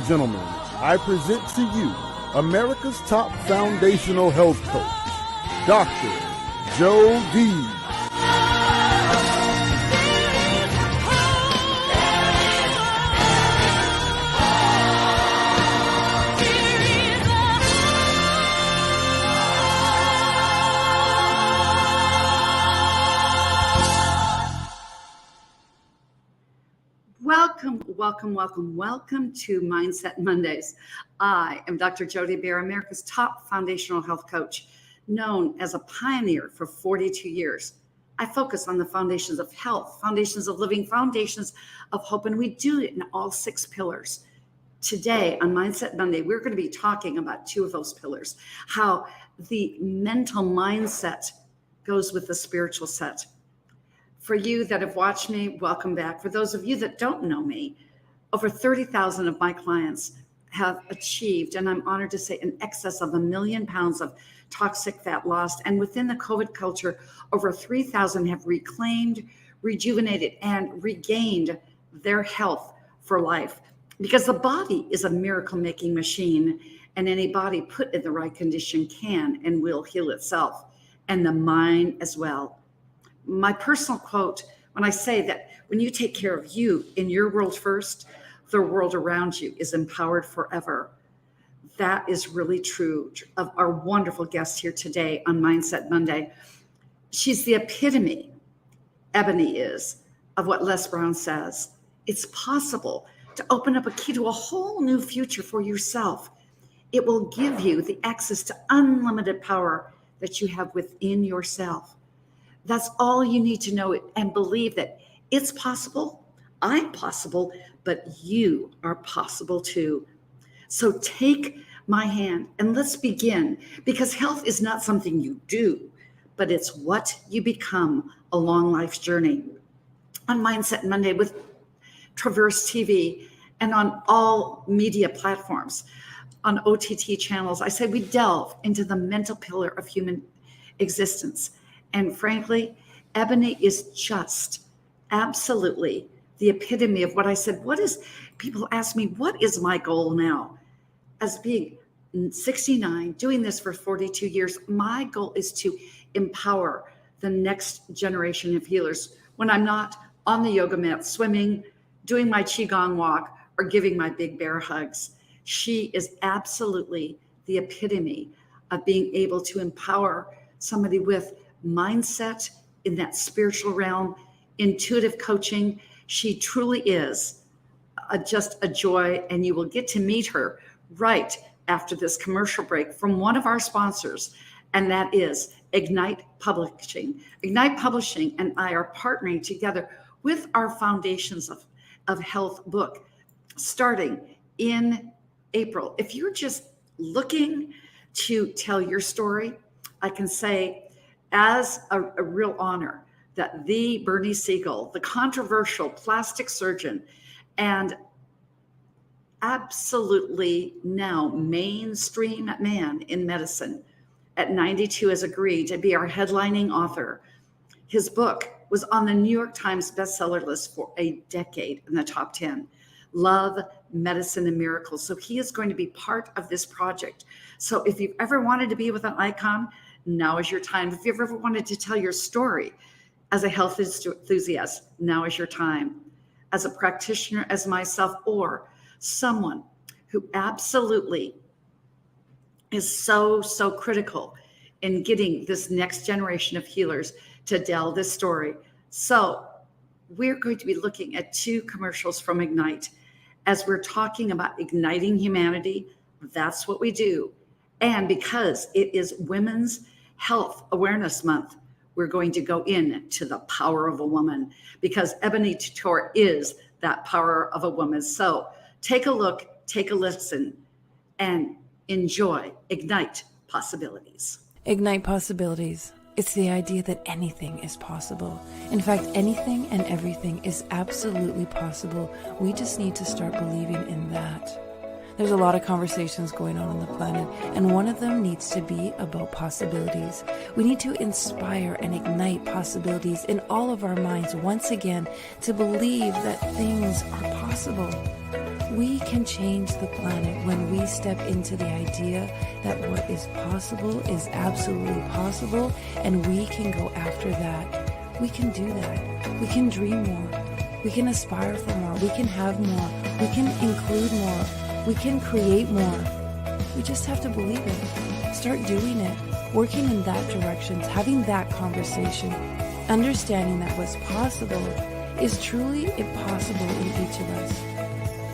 gentlemen, I present to you America's top foundational health coach, Dr. Joe D. Welcome to Mindset Mondays. I am Dr. Jody Bear, America's top foundational health coach, known as a pioneer for 42 years. I focus on the foundations of health, foundations of living, foundations of hope, and we do it in all 6 pillars. Today on Mindset Monday, we're going to be talking about 2 of those pillars, how the mental mindset goes with the spiritual set. For you that have watched me, welcome back. For those of you that don't know me, over 30,000 of my clients have achieved, and I'm honored to say, in excess of 1 million pounds of toxic fat lost. And within the COVID culture, over 3,000 have reclaimed, rejuvenated, and regained their health for life. Because the body is a miracle-making machine, and any body put in the right condition can and will heal itself, and the mind as well. My personal quote, when I say that when you take care of you in your world first, the world around you is empowered forever. That is really true of our wonderful guest here today on Mindset Monday. She's the epitome, Ebony is, of what Les Brown says. It's possible to open up a key to a whole new future for yourself. It will give you the access to unlimited power that you have within yourself. That's all you need to know and believe that it's possible. I'm possible, but you are possible too. So take my hand and let's begin, because health is not something you do, but it's what you become along life's journey. On Mindset Monday with Traverse TV and on all media platforms, on OTT channels, I say we delve into the mental pillar of human existence. And frankly, Ebony is just absolutely the epitome of what I said. People ask me, what is my goal now? As being 69, doing this for 42 years, my goal is to empower the next generation of healers. When I'm not on the yoga mat, swimming, doing my Qigong walk, or giving my big bear hugs, she is absolutely the epitome of being able to empower somebody with mindset in that spiritual realm, intuitive coaching. She truly is just a joy, and you will get to meet her right after this commercial break from one of our sponsors, and that is Ignite Publishing. Ignite Publishing and I are partnering together with our Foundations of Health book starting in April. If you're just looking to tell your story, I can say as a real honor that the Bernie Siegel, the controversial plastic surgeon and absolutely now mainstream man in medicine at 92, has agreed to be our headlining author. His book was on the New York Times bestseller list for a decade in the top 10. Love, Medicine, and Miracles. So he is going to be part of this project. So if you've ever wanted to be with an icon, now is your time. If you've ever wanted to tell your story as a health enthusiast, now is your time. As a practitioner, as myself, or someone who absolutely is so critical in getting this next generation of healers to tell this story. So we're going to be looking at 2 commercials from Ignite. As we're talking about igniting humanity, that's what we do. And because it is Women's Health Awareness Month, we're going to go into the power of a woman, because Ebony Tutora is that power of a woman. So take a look, take a listen, and enjoy Ignite Possibilities. Ignite Possibilities. It's the idea that anything is possible. In fact, anything and everything is absolutely possible. We just need to start believing in that. There's a lot of conversations going on the planet, and one of them needs to be about possibilities. We need to inspire and ignite possibilities in all of our minds once again to believe that things are possible. We can change the planet when we step into the idea that what is possible is absolutely possible, and we can go after that. We can do that. We can dream more. We can aspire for more. We can have more. We can include more. We can create more. We just have to believe it. Start doing it. Working in that direction, having that conversation, understanding that what's possible is truly impossible in each of us.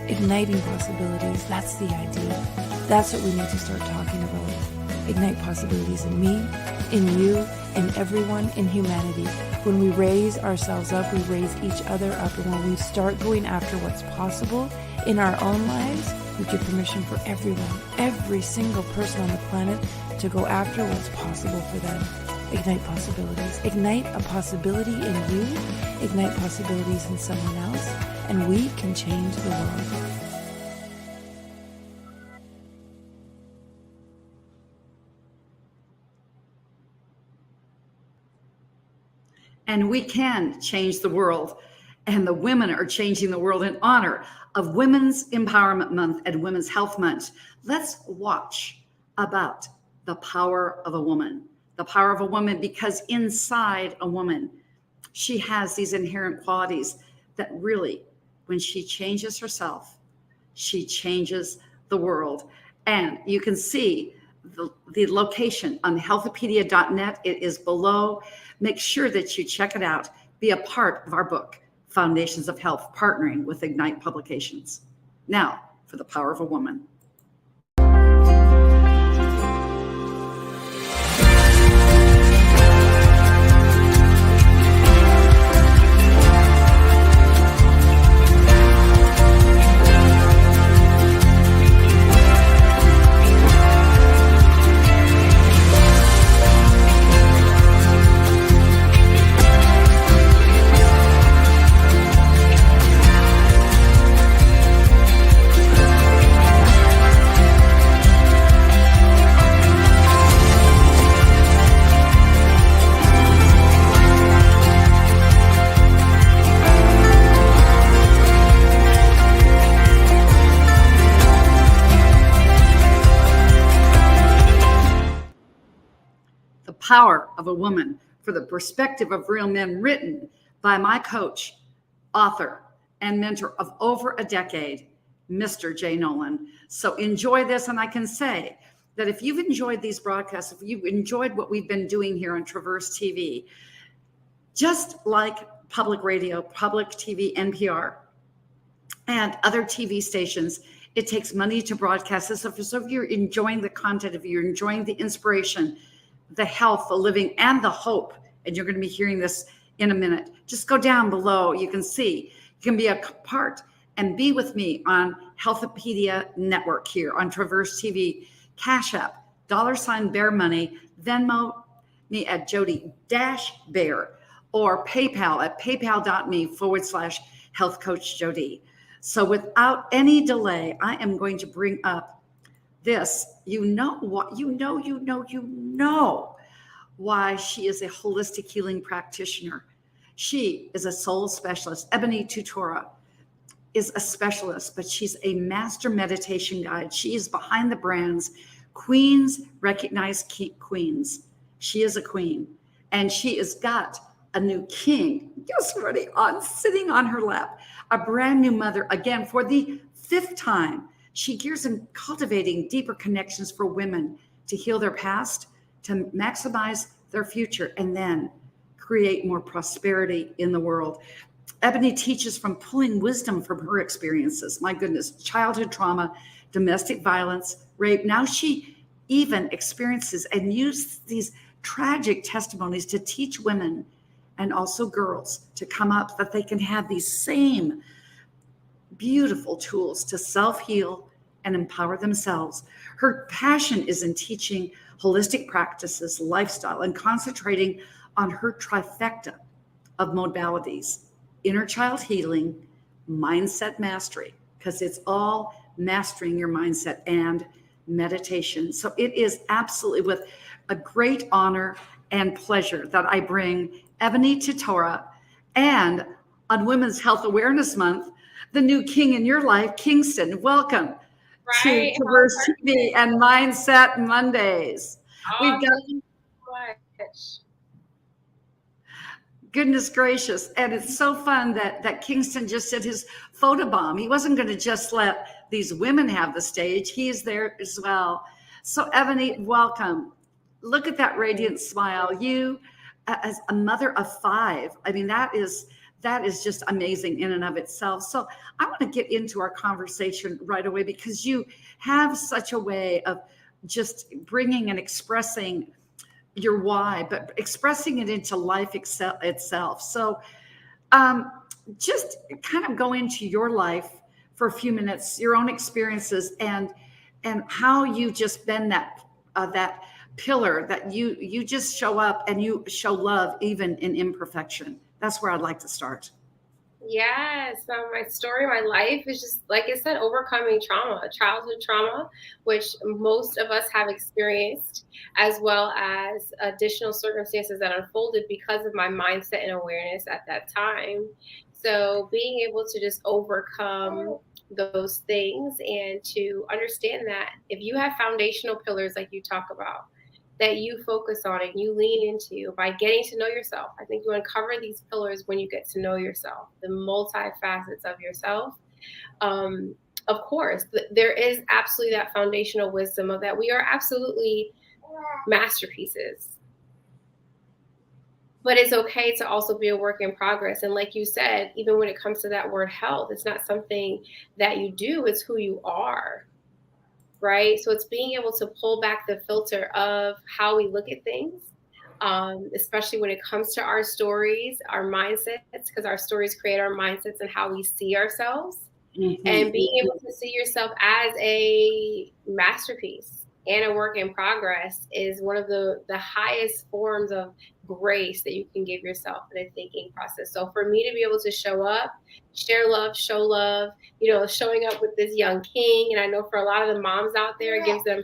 Igniting possibilities, that's the idea. That's what we need to start talking about. Ignite possibilities in me, in you, in everyone, in humanity. When we raise ourselves up, we raise each other up. And when we start going after what's possible in our own lives, we give permission for everyone, every single person on the planet, to go after what's possible for them. Ignite possibilities. Ignite a possibility in you. Ignite possibilities in someone else. And we can change the world. And we can change the world. And the women are changing the world in honor of Women's Empowerment Month and Women's Health Month. Let's watch about the power of a woman. The power of a woman, because inside a woman, she has these inherent qualities that really, when she changes herself, she changes the world. And you can see the location on healthopedia.net. It is below. Make sure that you check it out. Be a part of our book, Foundations of Health, partnering with Ignite Publications. Now, for the power of a woman. Power of a Woman, for the perspective of real men, written by my coach, author, and mentor of over a decade, Mr. Jay Nolan. So enjoy this. And I can say that if you've enjoyed these broadcasts, if you've enjoyed what we've been doing here on Traverse TV, just like public radio, public TV, NPR, and other TV stations, it takes money to broadcast this. So if you're enjoying the content, if you're enjoying the inspiration, the health, the living, and the hope, and you're going to be hearing this in a minute, just go down below. You can see, you can be a part and be with me on Healthopedia Network here on Traverse TV, Cash App, $Bear Money, Venmo me at Jody-Bear, or PayPal at paypal.me/Health Coach Jody. So without any delay, I am going to bring up this. You know why she is a holistic healing practitioner. She is a soul specialist. Ebony Tutora is a specialist, but she's a master meditation guide. She is behind the brands. Queens recognize queens. She is a queen, and she has got a new king, guess what, sitting on her lap, a brand new mother, again, for the 5th time. She gears in cultivating deeper connections for women to heal their past, to maximize their future, and then create more prosperity in the world. Ebony teaches from pulling wisdom from her experiences. My goodness, childhood trauma, domestic violence, rape. Now she even experiences and uses these tragic testimonies to teach women and also girls to come up, that they can have these same beautiful tools to self-heal and empower themselves. Her passion is in teaching holistic practices, lifestyle, and concentrating on her trifecta of modalities: inner child healing, mindset mastery, because it's all mastering your mindset, and meditation. So it is absolutely with a great honor and pleasure that I bring Ebony Tutora, and on Women's Health Awareness Month, the new king in your life, Kingston. Welcome to Right? Traverse TV and Mindset Mondays. We've got Thank you so much. goodness gracious, and it's so fun that Kingston just did his photobomb. He wasn't going to just let these women have the stage. He's there as well. So Ebony, welcome. Look at that radiant smile. You, as a mother of 5, I mean, that is just amazing in and of itself. So I want to get into our conversation right away because you have such a way of just bringing and expressing your why, but expressing it into life itself. So just kind of go into your life for a few minutes, your own experiences, and how you just been that pillar that you just show up and you show love even in imperfection. That's where I'd like to start. Yes, so my story, my life is just, like I said, overcoming trauma, childhood trauma, which most of us have experienced, as well as additional circumstances that unfolded because of my mindset and awareness at that time. So being able to just overcome those things and to understand that if you have foundational pillars like you talk about, that you focus on and you lean into by getting to know yourself. I think you uncover these pillars when you get to know yourself, the multifacets of yourself. Of course, there is absolutely that foundational wisdom of that we are absolutely masterpieces. But it's okay to also be a work in progress. And like you said, even when it comes to that word health, it's not something that you do, it's who you are. Right? So it's being able to pull back the filter of how we look at things, especially when it comes to our stories, our mindsets, because our stories create our mindsets and how we see ourselves. Mm-hmm. And being able to see yourself as a masterpiece and a work in progress is one of the highest forms of grace that you can give yourself in a thinking process. So for me to be able to show up, share love, show love, showing up with this young king. And I know for a lot of the moms out there, it gives them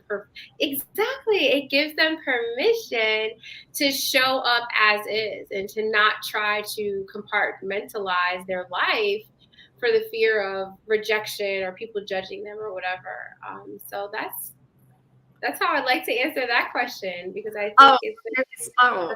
it gives them permission to show up as is and to not try to compartmentalize their life for the fear of rejection or people judging them or whatever. So that's how I'd like to answer that question, because I think it's so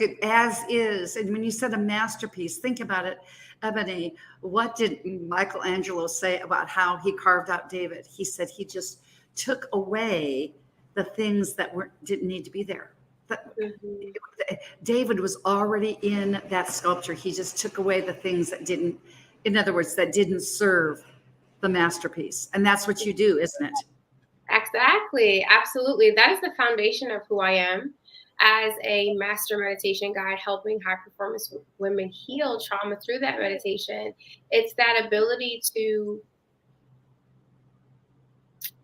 good, as is. And when you said a masterpiece, think about it, Ebony. What did Michelangelo say about how he carved out David? He said he just took away the things that didn't need to be there. David was already in that sculpture. He just took away the things that didn't, in other words, that didn't serve the masterpiece. And that's what you do, isn't it? Exactly. Absolutely. That is the foundation of who I am as a master meditation guide, helping high performance women heal trauma through that meditation. It's that ability to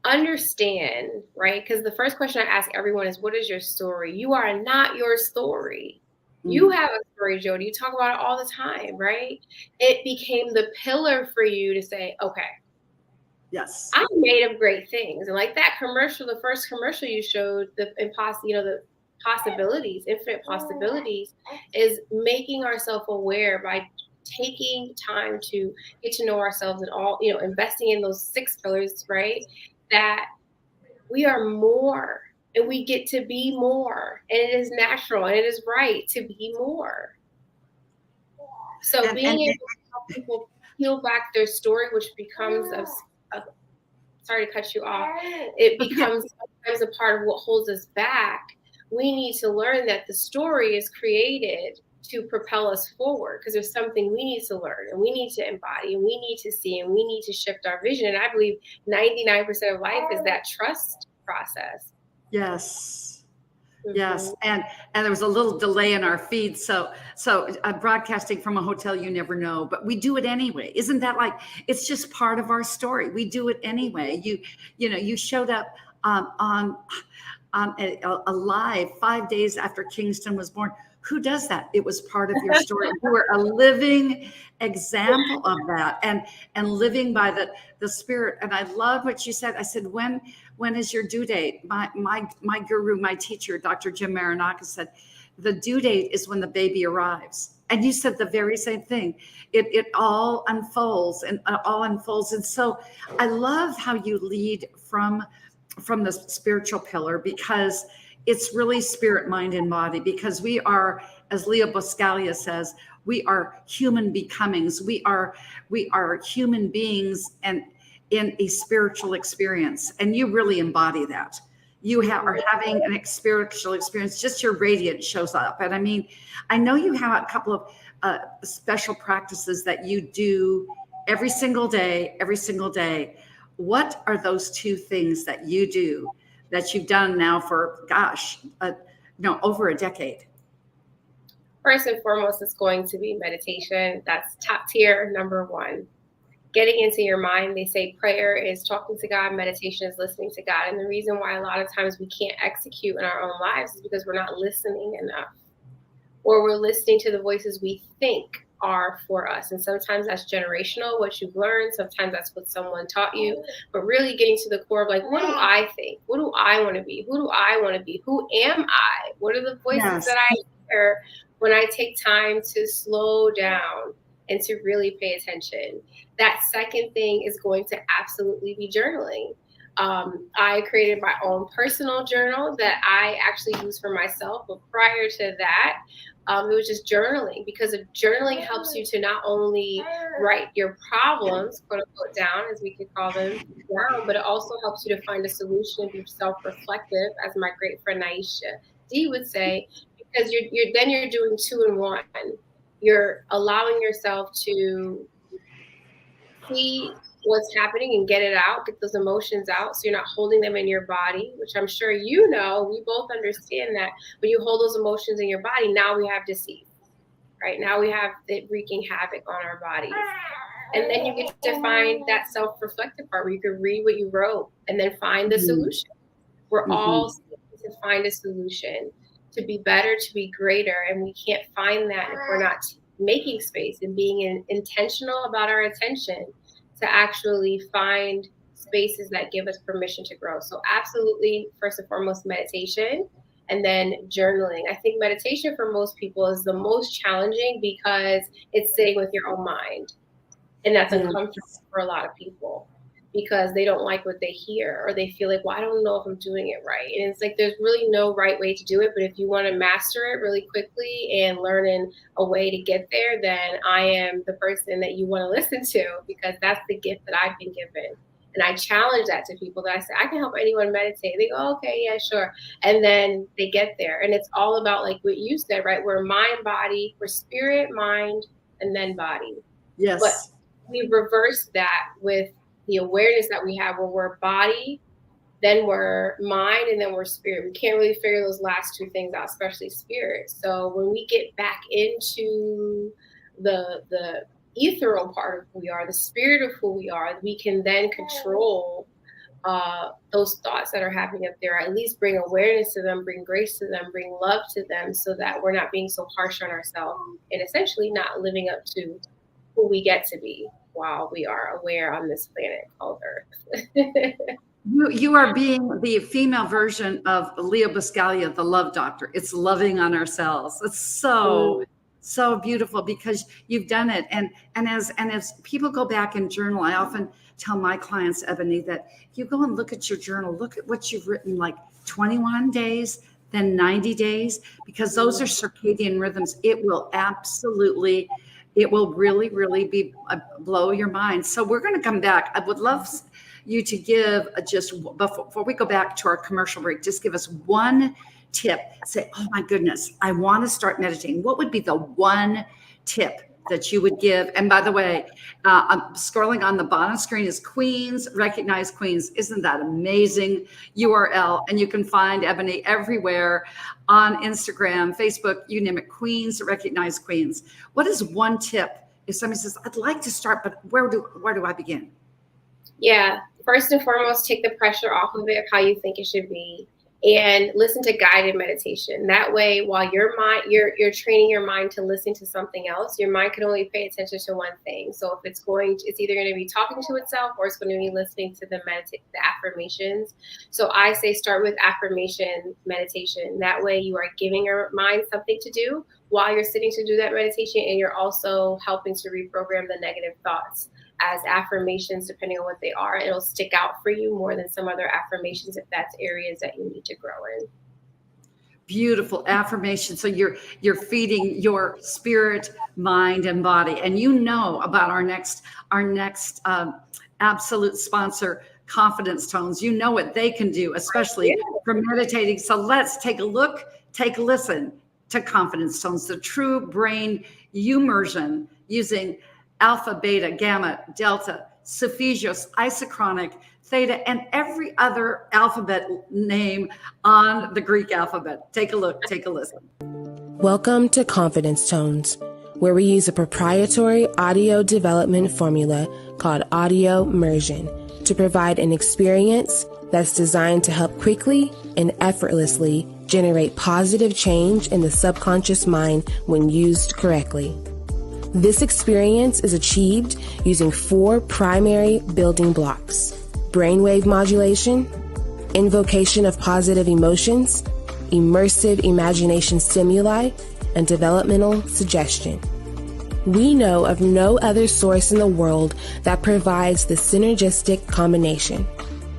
understand, right? Because the first question I ask everyone is, what is your story? You are not your story. You have a story, Jody. You talk about it all the time, right? It became the pillar for you to say, okay, yes, I'm made of great things. And like that commercial, the first commercial you showed, the possibilities, infinite possibilities, is making ourselves aware by taking time to get to know ourselves and all, investing in those 6 pillars, right? That we are more and we get to be more, and it is natural and it is right to be more. So being able to help people peel back their story, which becomes sorry to cut you off, it becomes sometimes a part of what holds us back. We need to learn that the story is created to propel us forward, because there's something we need to learn and we need to embody and we need to see and we need to shift our vision. And I believe 99% of life is that trust process. Yes. Mm-hmm. Yes. And there was a little delay in our feed. So broadcasting from a hotel, you never know, but we do it anyway. Isn't that like, it's just part of our story. We do it anyway. You showed up on a live 5 days after Kingston was born. Who does that? It was part of your story. You were a living example of that, and living by the spirit. And I love what you said. I said, when is your due date? My guru, my teacher, Dr. Jim Maranaka, said, the due date is when the baby arrives. And you said the very same thing. It all unfolds and all unfolds. And so I love how you lead from the spiritual pillar, because it's really spirit, mind, and body, because we are, as Leo Buscaglia says, we are human becomings. We are human beings and in a spiritual experience. And you really embody that. You are having an spiritual experience, just your radiance shows up. And I mean, I know you have a couple of special practices that you do every single day. What are those two things that you do that you've done now for, over a decade? First and foremost, it's going to be meditation. That's top tier, number one. Getting into your mind. They say prayer is talking to God, meditation is listening to God. And the reason why a lot of times we can't execute in our own lives is because we're not listening enough, or we're listening to the voices we think are for us. And sometimes that's generational, what you've learned. Sometimes that's what someone taught you. But really getting to the core of like, what do I think? What do I want to be? Who do I want to be? Who am I? What are the voices that I hear when I take time to slow down and to really pay attention? That second thing is going to absolutely be journaling. I created my own personal journal that I actually use for myself. But prior to that, it was just journaling, because journaling helps you to not only write your problems, quote unquote, down, as we could call them, down, but it also helps you to find a solution and be self-reflective, as my great friend Naisha D would say, because you're doing two in one. You're allowing yourself to see what's happening and get it out, get those emotions out, so you're not holding them in your body, which I'm sure you know, we both understand that when you hold those emotions in your body, now we have disease, right? Now we have it wreaking havoc on our bodies. And then you get to find that self-reflective part where you can read what you wrote and then find the solution. We're all seeking to find a solution, to be better, to be greater, and we can't find that if we're not making space and being intentional about our attention to actually find spaces that give us permission to grow. So absolutely, first and foremost, meditation, and then journaling. I think meditation for most people is the most challenging because it's sitting with your own mind. And that's uncomfortable for a lot of people because they don't like what they hear, or they feel like, well, I don't know if I'm doing it right. And it's like, there's really no right way to do it. But if you want to master it really quickly and learn in a way to get there, then I am the person that you want to listen to, because that's the gift that I've been given. And I challenge that to people, that I say, I can help anyone meditate. They go, oh, okay, yeah, sure. And then they get there. And it's all about, like what you said, right? We're mind, body, we're spirit, mind, and then body. Yes. But we reverse that with the awareness that we have, where we're body, then we're mind, and then we're spirit. We can't really figure those last two things out, especially spirit. So when we get back into the ethereal part of who we are, the spirit of who we are, we can then control those thoughts that are happening up there, at least bring awareness to them, bring grace to them, bring love to them, so that we're not being so harsh on ourselves and essentially not living up to who we get to be while we are aware on this planet called Earth. You are being the female version of Leo Buscaglia, the love doctor. It's loving on ourselves. It's so beautiful because you've done it. And as people go back and journal, I often tell my clients, Ebony, that if you go and look at your journal, look at what you've written, like 21 days, then 90 days, because those are circadian rhythms. It will absolutely, it will really, really be blow your mind. So we're going to come back. I would love you to give just before we go back to our commercial break, just give us one tip. Say, oh my goodness, I want to start meditating. What would be the one tip that you would give? And by the way, I'm scrolling on the bottom screen is Queens, Recognize Queens. Isn't that amazing URL? And you can find Ebony everywhere on Instagram, Facebook, you name it, Queens, Recognize Queens. What is one tip if somebody says, I'd like to start, but where do I begin? Yeah, first and foremost, take the pressure off of it, of how you think it should be. and listen to guided meditation. That way, while your mind, you're training your mind to listen to something else, your mind can only pay attention to one thing. So if it's either going to be talking to itself, or it's going to be listening to the affirmations. So I say start with affirmation meditation. That way you are giving your mind something to do while you're sitting to do that meditation, and you're also helping to reprogram the negative thoughts. As affirmations, depending on what they are, it'll stick out for you more than some other affirmations if that's areas that you need to grow in. Beautiful affirmation. So you're feeding your spirit, mind, and body. And you know about our next absolute sponsor, Confidence Tones. You know what they can do, especially for meditating. So let's take a listen to Confidence Tones, the true brain immersion using alpha, beta, gamma, delta, Cepheus, isochronic, theta, and every other alphabet name on the Greek alphabet. Take a look, take a listen. Welcome to Confidence Tones, where we use a proprietary audio development formula called audio immersion to provide an experience that's designed to help quickly and effortlessly generate positive change in the subconscious mind when used correctly. This experience is achieved using 4 primary building blocks: brainwave modulation, invocation of positive emotions, immersive imagination stimuli, and developmental suggestion. We know of no other source in the world that provides the synergistic combination.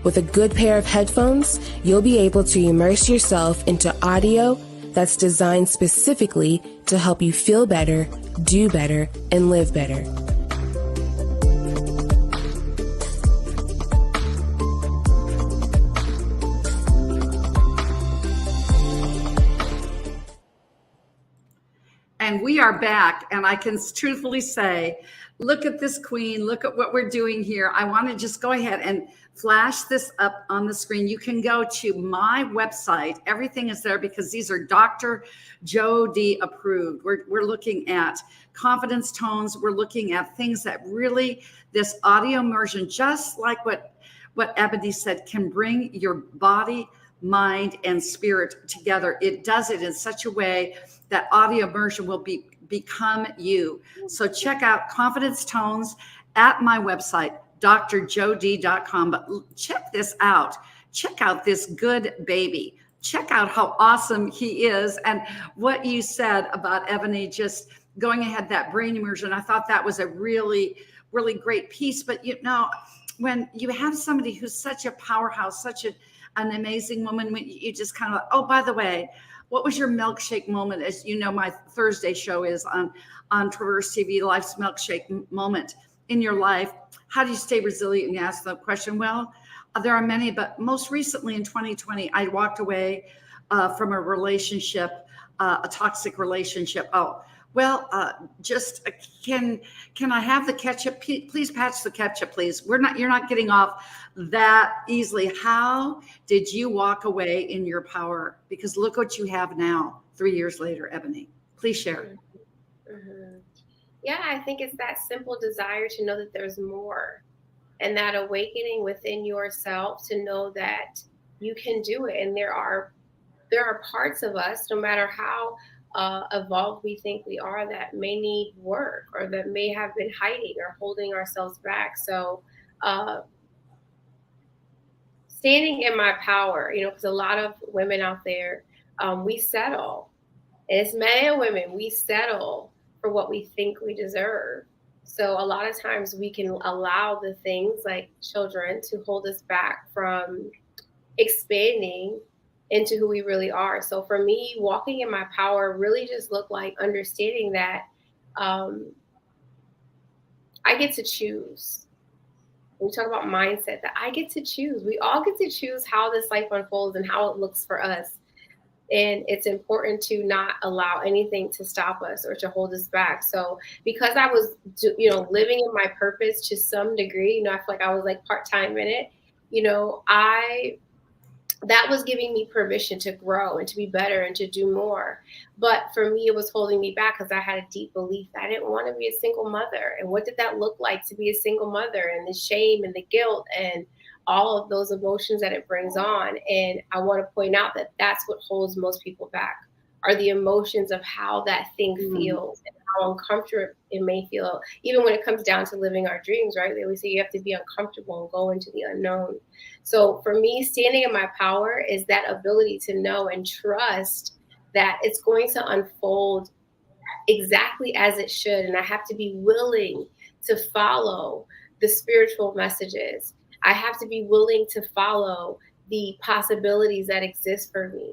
With a good pair of headphones, you'll be able to immerse yourself into audio that's designed specifically to help you feel better, do better, and live better. And we are back, and I can truthfully say, look at this queen, look at what we're doing here. I want to just go ahead and flash this up on the screen. You can go to my website. Everything is there because these are Dr. Joe D approved. We're looking at confidence tones. We're looking at things that really, this audio immersion, just like what Ebony said, can bring your body, mind, and spirit together. It does it in such a way that audio immersion will become you. So check out Confidence Tones at my website, drjod.com. But check this out. Check out this good baby. Check out how awesome he is. And what you said about Ebony just going ahead, that brain immersion, I thought that was a really, really great piece. But you know, when you have somebody who's such a powerhouse, such an amazing woman, when you just kind of, oh, by the way, what was your milkshake moment? As you know, my Thursday show is on Traverse TV, Life's Milkshake Moment in your life. How do you stay resilient? And you ask the question. Well, there are many, but most recently in 2020, I walked away from a relationship, a toxic relationship. Oh, well, just can I have the ketchup? Please patch the ketchup, please. You're not getting off that easily. How did you walk away in your power? Because look what you have now, 3 years later, Ebony. Please share. Mm-hmm. Yeah, I think it's that simple desire to know that there's more, and that awakening within yourself to know that you can do it. And there are parts of us, no matter how evolved we think we are, that may need work, or that may have been hiding or holding ourselves back. So standing in my power, because a lot of women out there, we settle. And it's men and women, we settle for what we think we deserve. So a lot of times we can allow the things like children to hold us back from expanding into who we really are. So for me, walking in my power really just looked like understanding that I get to choose. When we talk about mindset, that I get to choose. We all get to choose how this life unfolds and how it looks for us. And it's important to not allow anything to stop us or to hold us back. So because I was, living in my purpose to some degree, I feel like I was like part-time in it, that was giving me permission to grow and to be better and to do more. But for me, it was holding me back because I had a deep belief that I didn't want to be a single mother. And what did that look like to be a single mother, and the shame and the guilt and all of those emotions that it brings on. And I want to point out that that's what holds most people back, are the emotions of how that thing feels and how uncomfortable it may feel. Even when it comes down to living our dreams, right? They always say you have to be uncomfortable and go into the unknown. So for me, standing in my power is that ability to know and trust that it's going to unfold exactly as it should. And I have to be willing to follow the spiritual messages. I have to be willing to follow the possibilities that exist for me.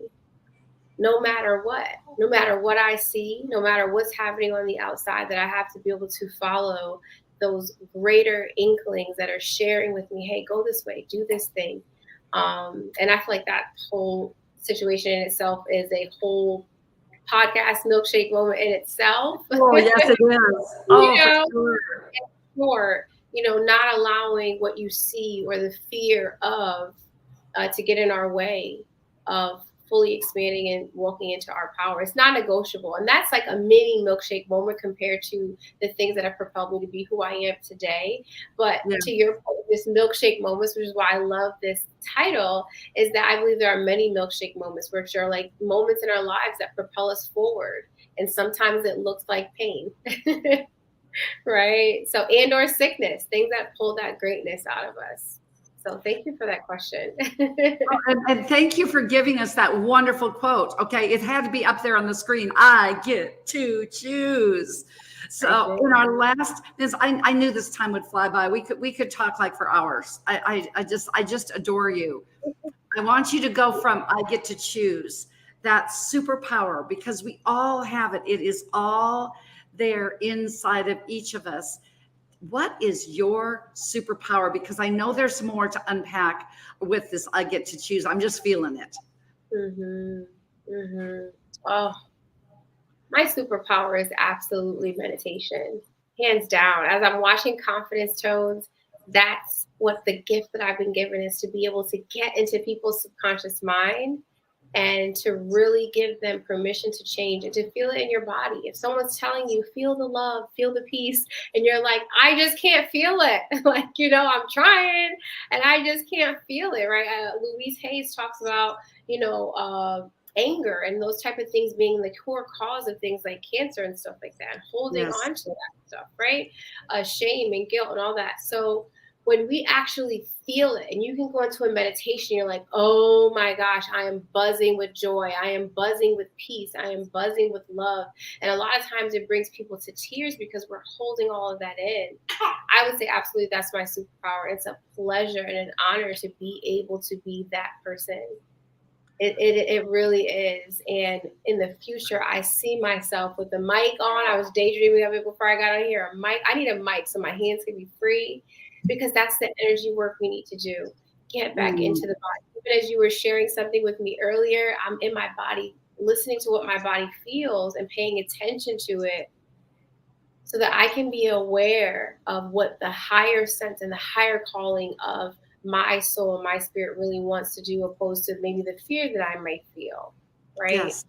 No matter what I see, no matter what's happening on the outside, that I have to be able to follow those greater inklings that are sharing with me, hey, go this way, do this thing. And I feel like that whole situation in itself is a whole podcast milkshake moment in itself. Oh, yes, it is. Oh, for sure. Not allowing what you see or the fear of to get in our way of fully expanding and walking into our power. It's not negotiable. And that's like a mini milkshake moment compared to the things that have propelled me to be who I am today. But to your point, this milkshake moments, which is why I love this title, is that I believe there are many milkshake moments, which are like moments in our lives that propel us forward. And sometimes it looks like pain. Right? So, and or sickness, things that pull that greatness out of us. So thank you for that question. and thank you for giving us that wonderful quote. Okay, it had to be up there on the screen. I get to choose. So in our last, I knew this time would fly by. We could talk like for hours. I just adore you. I want you to go from I get to choose, that superpower, because we all have it. It is all there inside of each of us. What is your superpower? Because I know there's more to unpack with this. I get to choose. I'm just feeling it. Oh, my superpower is absolutely meditation, hands down. As I'm watching Confidence Tones, that's what the gift that I've been given is, to be able to get into people's subconscious mind and to really give them permission to change and to feel it in your body. If someone's telling you, feel the love, feel the peace, and you're like, I just can't feel it. Like, I'm trying and I just can't feel it, right? Louise Hayes talks about, anger and those type of things being the core cause of things like cancer and stuff like that, holding on to that stuff, right? Shame and guilt and all that. So when we actually feel it, and you can go into a meditation, you're like, oh my gosh, I am buzzing with joy. I am buzzing with peace. I am buzzing with love. And a lot of times it brings people to tears because we're holding all of that in. I would say absolutely that's my superpower. It's a pleasure and an honor to be able to be that person. It really is. And in the future, I see myself with the mic on. I was daydreaming of it before I got on here. A mic. I need a mic so my hands can be free, because that's the energy work we need to do. Get back into the body. Even as you were sharing something with me earlier, I'm in my body, listening to what my body feels and paying attention to it, so that I can be aware of what the higher sense and the higher calling of my soul and my spirit really wants to do, opposed to maybe the fear that I might feel, right? Yes.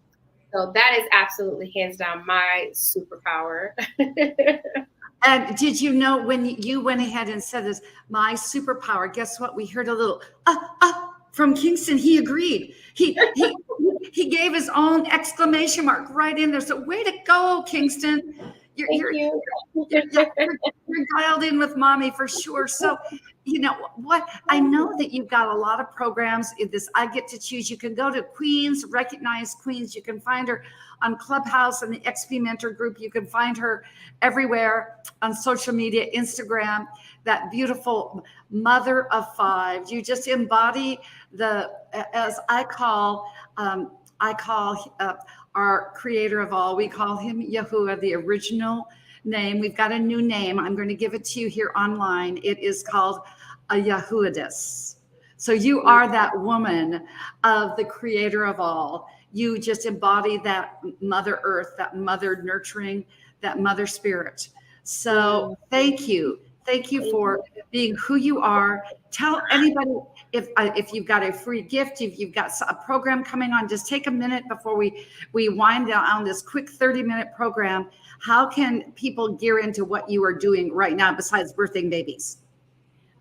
So that is absolutely hands down my superpower. And did you know, when you went ahead and said this, my superpower, guess what? We heard a little from Kingston. He agreed. He gave his own exclamation mark right in there. So way to go, Kingston. You're dialed in with mommy for sure. So, what, I know that you've got a lot of programs in this I Get to Choose. You can go to Queens, Recognize Queens. You can find her on Clubhouse and the XP Mentor Group. You can find her everywhere on social media, Instagram, that beautiful mother of five. You just embody as I call our creator of all. We call him Yahuwah, the original name. We've got a new name. I'm going to give it to you here online. It is called a Yahuwahess. So you are that woman of the creator of all. You just embody that Mother Earth, that mother nurturing, that mother spirit. So thank you. Thank you for being who you are. Tell anybody, if you've got a free gift, if you've got a program coming on, just take a minute before we wind down this quick 30-minute program. How can people gear into what you are doing right now besides birthing babies?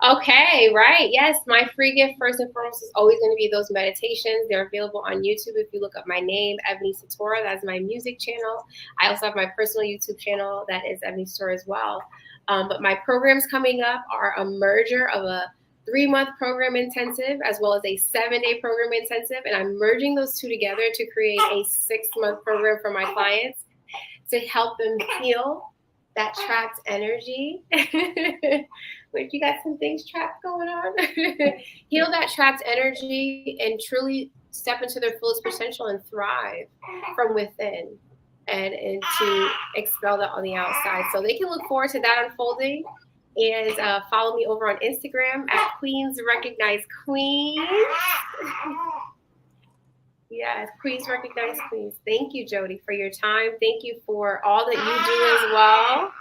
Okay, right. Yes, my free gift first and foremost is always going to be those meditations. They're available on YouTube. If you look up my name, Ebony Tutora, that's my music channel. I also have my personal YouTube channel that is Ebony Tutora as well. But my programs coming up are a merger of a 3-month program intensive as well as a 7-day program intensive. And I'm merging those two together to create a 6-month program for my clients to help them heal that trapped energy. Like, you got some things trapped going on. Heal that trapped energy and truly step into their fullest potential and thrive from within and to expel that on the outside. So they can look forward to that unfolding. And follow me over on Instagram at Queens Recognize Queens. Yes, Queens Recognize Queens. Thank you, Jody, for your time. Thank you for all that you do as well.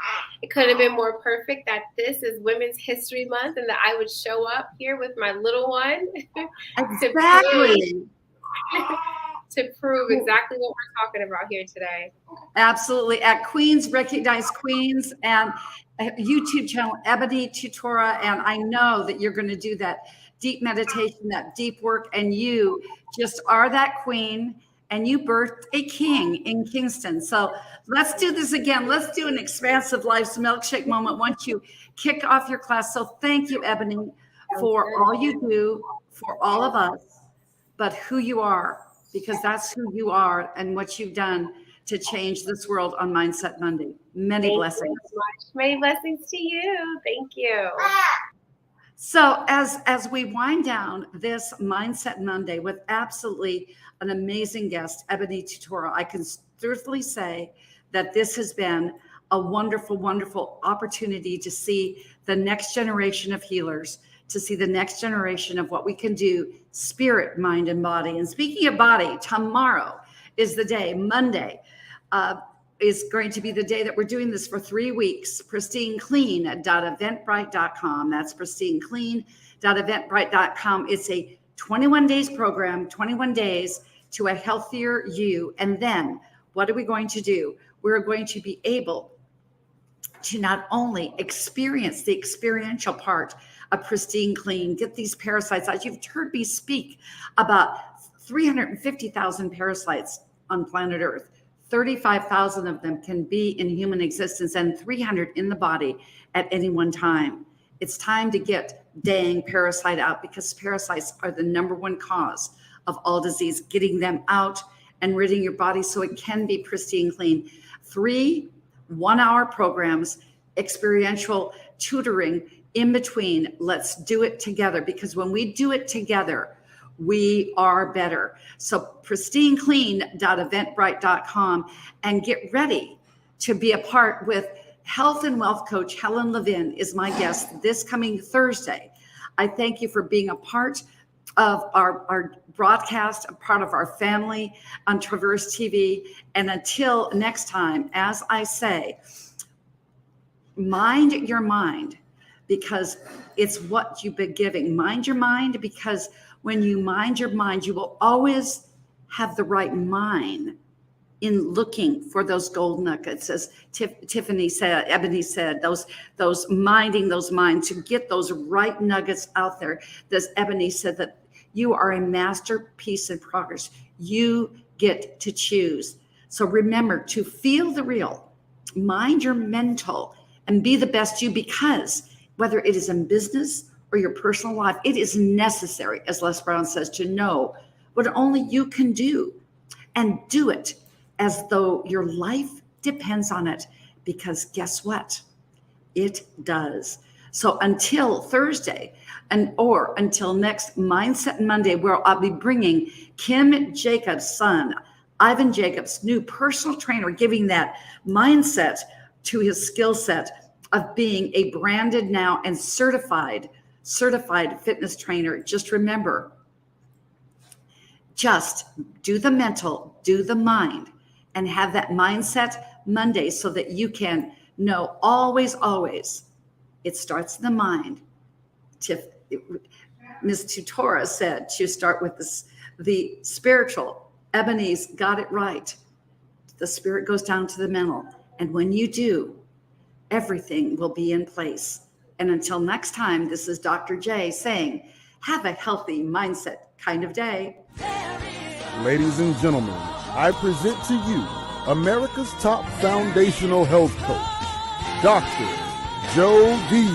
It couldn't have been more perfect that this is Women's History Month and that I would show up here with my little one Exactly. to prove exactly what we're talking about here today. Absolutely. At Queens Recognize Queens and YouTube channel, Ebony Tutora. And I know that you're going to do that deep meditation, that deep work, and you just are that queen, and you birthed a king in Kingston. So let's do this again. Let's do an expansive life's milkshake moment once you kick off your class. So thank you, Ebony, for all you do for all of us, but who you are, because that's who you are and what you've done to change this world on Mindset Monday. Many blessings. Thank you so much. Many blessings to you. Thank you. So as we wind down this Mindset Monday with absolutely an amazing guest, Ebony Tutora, I can truthfully say that this has been a wonderful, wonderful opportunity to see the next generation of healers, to see the next generation of what we can do, spirit, mind, and body. And speaking of body, tomorrow is the day, Monday, is going to be the day that we're doing this for 3 weeks. pristineclean.eventbrite.com. That's pristineclean.eventbrite.com. It's a 21 days program, 21 days to a healthier you. And then what are we going to do? We're going to be able to not only experience the experiential part of Pristine Clean, get these parasites out. You've heard me speak about 350,000 parasites on planet Earth. 35,000 of them can be in human existence and 300 in the body at any one time. It's time to get dang parasite out, because parasites are the #1 cause of all disease. Getting them out and ridding your body so it can be pristine clean. 3 one-hour programs, experiential tutoring in between. Let's do it together, because when we do it together, we are better. So pristineclean.eventbrite.com, and get ready to be a part with health and wealth coach Helen Levin is my guest this coming Thursday. I thank you for being a part of our broadcast, a part of our family on Traverse TV. And until next time, as I say, mind your mind, because it's what you've been giving. Mind your mind, because when you mind your mind, you will always have the right mind in looking for those gold nuggets. As Tiffany said, Ebony said, those minding those minds to get those right nuggets out there. As Ebony said, that you are a masterpiece in progress. You get to choose. So remember to feel the real, mind your mental, and be the best you, because whether it is in business or your personal life, it is necessary, as Les Brown says, to know what only you can do, and do it as though your life depends on it, because guess what? It does. So until Thursday, or until next Mindset Monday, where I'll be bringing Kim Jacobs' son, Ivan Jacobs, new personal trainer, giving that mindset to his skill set of being a branded now and certified fitness trainer. Just remember, just do the mental, do the mind, and have that Mindset Monday, so that you can know always, it starts in the mind. Ms. Tutora said to start with the spiritual. Ebony's got it right. The spirit goes down to the mental. And when you do, everything will be in place. And until next time, this is Dr. J saying, have a healthy mindset kind of day. Ladies and gentlemen, I present to you America's top foundational health coach, Dr. Joe D.